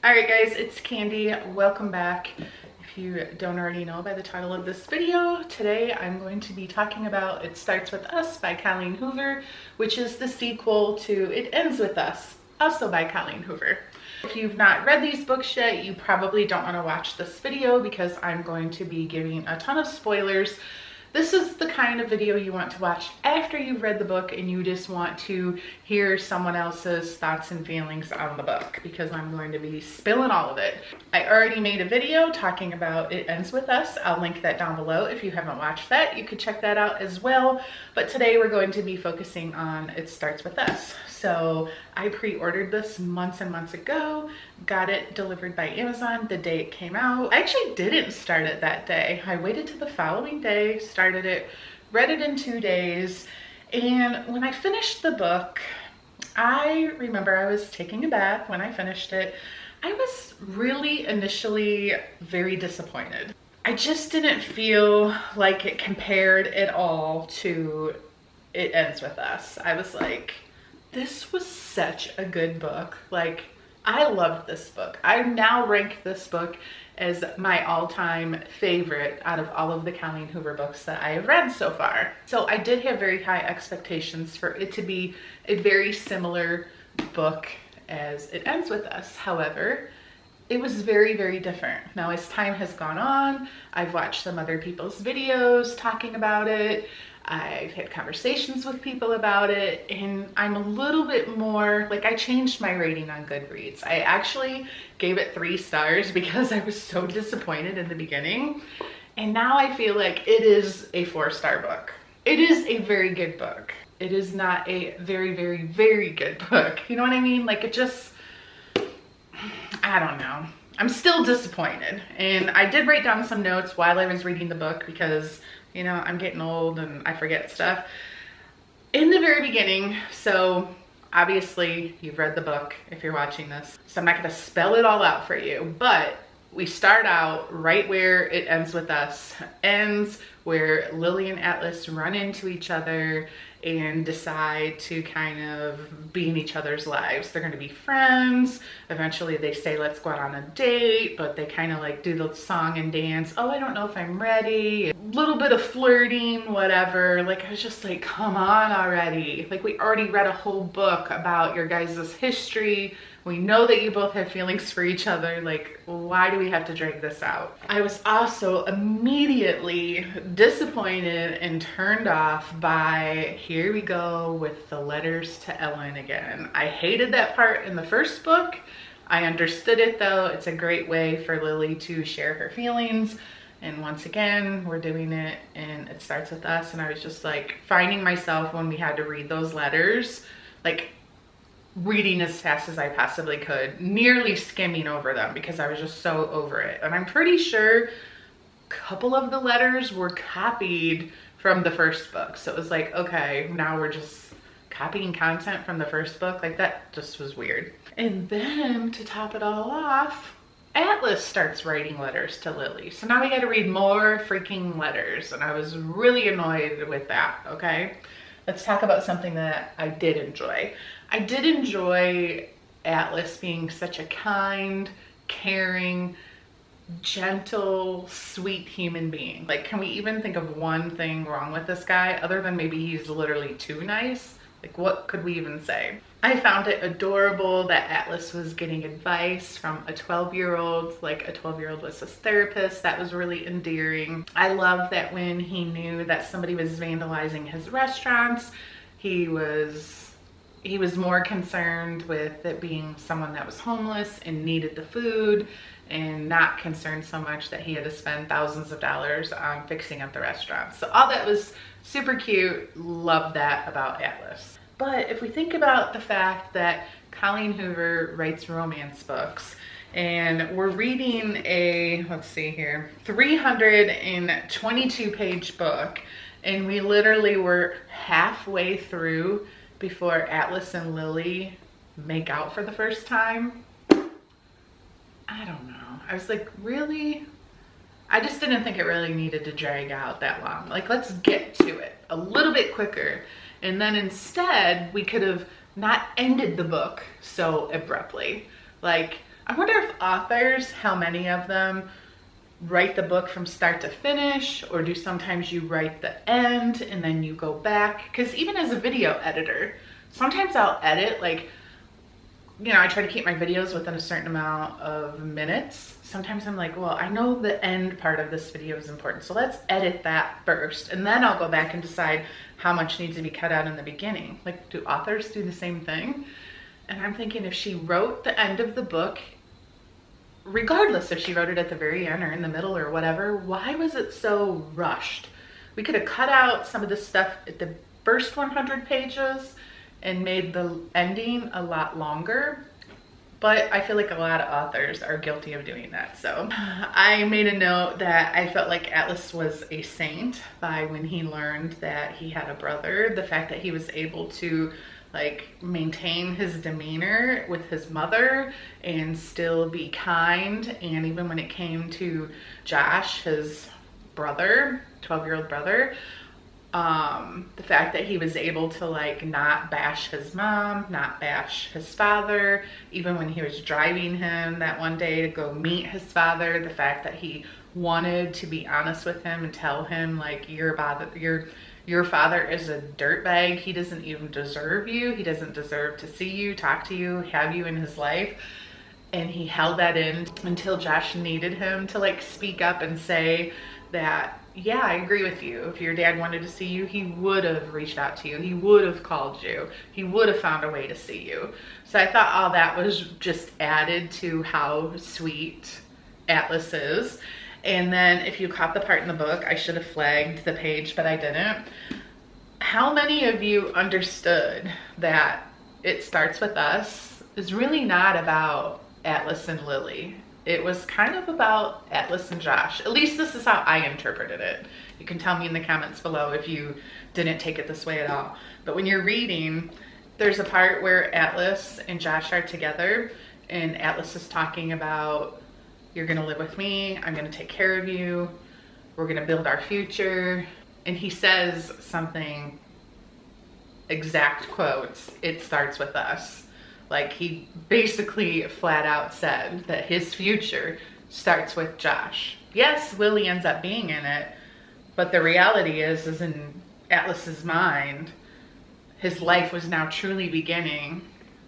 All right guys, it's Candy. Welcome back. If you don't already know by the title of this video, today I'm going to be talking about It Starts With Us by Colleen Hoover, which is the sequel to It Ends With Us, also by Colleen Hoover. If you've not read these books yet, you probably don't want to watch this video because I'm going to be giving a ton of spoilers. This is the kind of video you want to watch after you've read the book and you just want to hear someone else's thoughts and feelings on the book, because I'm going to be spilling all of it. I already made a video talking about It Ends With Us. I'll link that down below. If you haven't watched that, you could check that out as well. But today we're going to be focusing on It Starts With Us. So I pre-ordered this months and months ago, got it delivered by Amazon the day it came out. I actually didn't start it that day. I waited till the following day, started it, read it in 2 days. And when I finished the book, I remember I was taking a bath when I finished it. I was really initially very disappointed. I just didn't feel like it compared at all to It Ends With Us. I was like, this was such a good book. Like, I loved this book. I now rank this book as my all-time favorite out of all of the Colleen Hoover books that I have read so far. So I did have very high expectations for it to be a very similar book as It Ends With Us. However, it was very, very different. Now, as time has gone on, I've watched some other people's videos talking about it. I've had conversations with people about it, and I'm a little bit more, like, I changed my rating on Goodreads. I actually gave it 3 stars because I was so disappointed in the beginning. And now I feel like it is a 4-star book. It is a very good book. It is not a very, very, very good book. You know what I mean? Like, it just, I don't know. I'm still disappointed. And I did write down some notes while I was reading the book because, you know, I'm getting old and I forget stuff. In the very beginning, so obviously you've read the book if you're watching this, so I'm not gonna spell it all out for you, but we start out right where It Ends With Us ends, where Lily and Atlas run into each other and decide to kind of be in each other's lives. They're gonna be friends. Eventually they say, let's go out on a date, but they kind of like do the song and dance. Oh, I don't know if I'm ready. A little bit of flirting, whatever. Like, I was just like, come on already. Like, we already read a whole book about your guys' history. We know that you both have feelings for each other. Like, why do we have to drag this out? I was also immediately disappointed and turned off by, here we go with the letters to Ellen again. I hated that part in the first book. I understood it though. It's a great way for Lily to share her feelings. And once again, we're doing it and It Starts With Us. And I was just like finding myself when we had to read those letters, like reading as fast as I possibly could, nearly skimming over them because I was just so over it. And I'm pretty sure a couple of the letters were copied from the first book. So it was like, okay, now we're just copying content from the first book. Like, that just was weird. And then to top it all off, Atlas starts writing letters to Lily. So now we got to read more freaking letters. And I was really annoyed with that, okay? Let's talk about something that I did enjoy. I did enjoy Atlas being such a kind, caring, gentle, sweet human being. Like, can we even think of one thing wrong with this guy other than maybe he's literally too nice? Like, what could we even say? I found it adorable that Atlas was getting advice from a 12-year-old, like a 12-year-old was his therapist. That was really endearing. I love that when he knew that somebody was vandalizing his restaurants, he was more concerned with it being someone that was homeless and needed the food, and not concerned so much that he had to spend thousands of dollars on fixing up the restaurant. So all that was super cute. Love that about Atlas. But if we think about the fact that Colleen Hoover writes romance books, and we're reading a, let's see here, 322 page book, and we literally were halfway through before Atlas and Lily make out for the first time. I don't know. I was like, really? I just didn't think it really needed to drag out that long. Like, let's get to it a little bit quicker. And then instead, we could have not ended the book so abruptly. Like, I wonder if authors, how many of them write the book from start to finish, or do sometimes you write the end and then you go back? Because even as a video editor, sometimes I'll edit, like, you know, I try to keep my videos within a certain amount of minutes. Sometimes I'm like, well, I know the end part of this video is important, so let's edit that first, and then I'll go back and decide how much needs to be cut out in the beginning. Like, do authors do the same thing? And I'm thinking, if she wrote the end of the book, regardless if she wrote it at the very end or in the middle or whatever, why was it so rushed? We could have cut out some of the stuff at the first 100 pages and made the ending a lot longer. But I feel like a lot of authors are guilty of doing that. So I made a note that I felt like Atlas was a saint by when he learned that he had a brother. The fact that he was able to like maintain his demeanor with his mother and still be kind. And even when it came to Josh, his brother, 12-year-old brother, the fact that he was able to like not bash his mom, not bash his father, even when he was driving him that one day to go meet his father, the fact that he wanted to be honest with him and tell him like, your father is a dirtbag. He doesn't even deserve you. He doesn't deserve to see you, talk to you, have you in his life. And he held that in until Josh needed him to like speak up and say that, yeah, I agree with you. If your dad wanted to see you, he would have reached out to you. He would have called you. He would have found a way to see you. So I thought all that was just added to how sweet Atlas is. And then if you caught the part in the book, I should have flagged the page, but I didn't. How many of you understood that It Starts With Us is really not about Atlas and Lily? It was kind of about Atlas and Josh. At least this is how I interpreted it. You can tell me in the comments below if you didn't take it this way at all. But when you're reading, there's a part where Atlas and Josh are together, and Atlas is talking about, you're gonna live with me, I'm gonna take care of you, we're gonna build our future. And he says something, exact quotes, "It starts with us." Like, he basically flat out said that his future starts with Josh. Yes, Lily ends up being in it, but the reality is in Atlas's mind, his life was now truly beginning.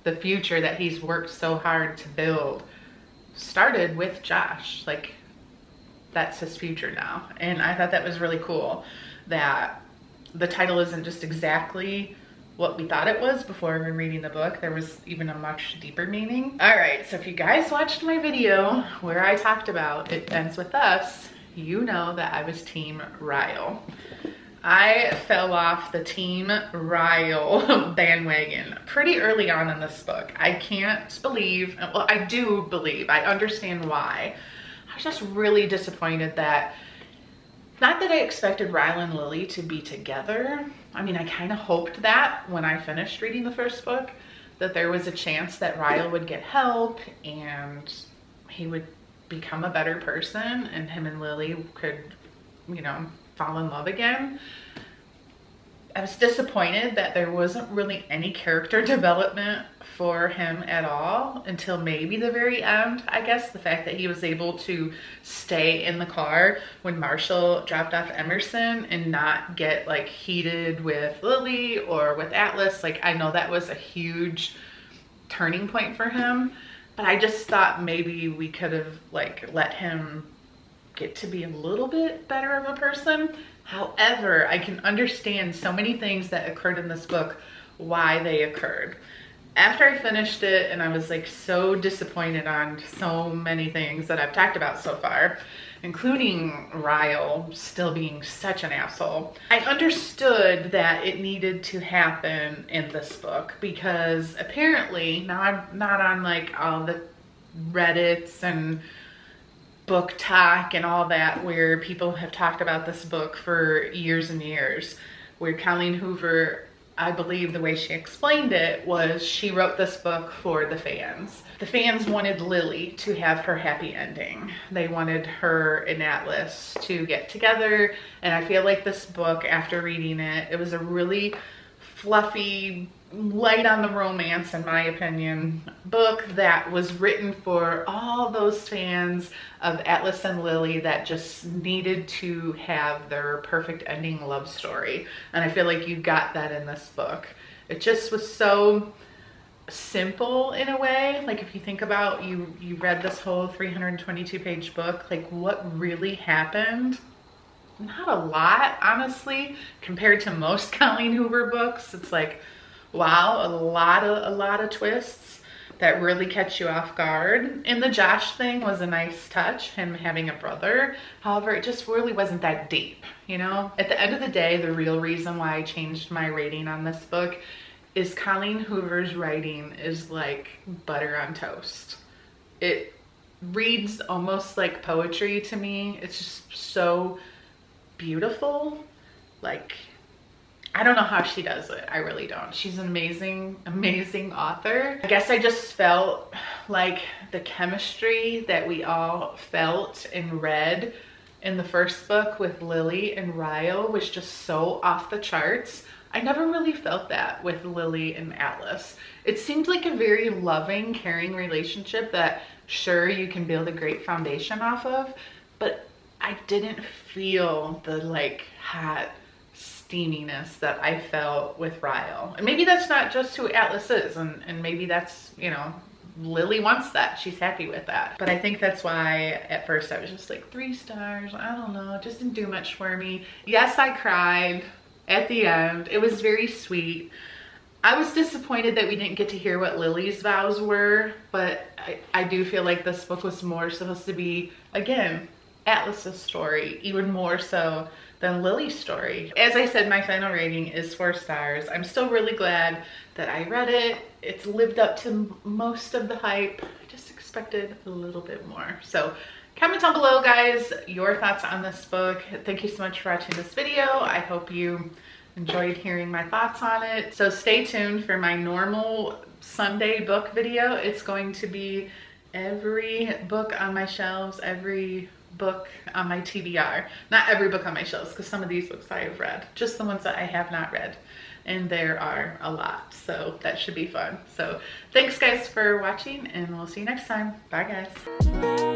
The future that he's worked so hard to build started with Josh. Like, that's his future now. And I thought that was really cool that the title isn't just exactly what we thought it was before even reading the book. There was even a much deeper meaning. All right, so if you guys watched my video where I talked about It Ends With Us, you know that I was Team Ryle. I fell off the Team Ryle bandwagon pretty early on in this book. I can't believe, well, I do believe, I understand why. I was just really disappointed that, not that I expected Ryle and Lily to be together. I mean, I kind of hoped that when I finished reading the first book, that there was a chance that Ryle would get help and he would become a better person and him and Lily could, you know, fall in love again. I was disappointed that there wasn't really any character development for him at all until maybe the very end. I guess the fact that he was able to stay in the car when Marshall dropped off Emerson and not get like heated with Lily or with Atlas. Like, I know that was a huge turning point for him, but I just thought maybe we could have like let him get to be a little bit better of a person. However, I can understand so many things that occurred in this book, why they occurred. After I finished it, and I was like so disappointed on so many things that I've talked about so far, including Ryle still being such an asshole, I understood that it needed to happen in this book because apparently, now I'm not on like all the Reddits and book talk and all that where people have talked about this book for years and years, where Colleen Hoover, I believe the way she explained it was she wrote this book for the fans. The fans wanted Lily to have her happy ending. They wanted her and Atlas to get together, and I feel like this book, after reading it, it was a really fluffy, light on the romance, in my opinion, book that was written for all those fans of Atlas and Lily that just needed to have their perfect ending love story. And I feel like you got that in this book. It just was so simple in a way. Like if you think about, you read this whole 322 page book, like what really happened? Not a lot, honestly, compared to most Colleen Hoover books. It's like, wow, a lot of twists that really catch you off guard. And the Josh thing was a nice touch, him having a brother. However, it just really wasn't that deep, you know? At the end of the day, the real reason why I changed my rating on this book is Colleen Hoover's writing is like butter on toast. It reads almost like poetry to me. It's just so beautiful. Like, I don't know how she does it. I really don't. She's an amazing author. I guess I just felt like the chemistry that we all felt and read in the first book with Lily and Ryle was just so off the charts. I never really felt that with Lily and Atlas. It seemed like a very loving, caring relationship that sure you can build a great foundation off of, but I didn't feel the like hot steaminess that I felt with Ryle. And maybe that's not just who Atlas is, and maybe that's, you know, Lily wants that. She's happy with that. But I think that's why at first I was just like 3 stars. I don't know, it just didn't do much for me. Yes, I cried at the end. It was very sweet. I was disappointed that we didn't get to hear what Lily's vows were, but I do feel like this book was more supposed to be, again, Atlas's story, even more so than Lily's story. As I said, my final rating is 4 stars. I'm still really glad that I read it. It's lived up to most of the hype. I just expected a little bit more. So comment down below, guys, your thoughts on this book. Thank you so much for watching this video. I hope you enjoyed hearing my thoughts on it. So stay tuned for my normal Sunday book video. It's going to be every book on my shelves, every book on my TBR. Not every book on my shelves, because some of these books I have read, just the ones that I have not read, and there are a lot, so that should be fun. So thanks guys for watching, and we'll see you next time. Bye guys.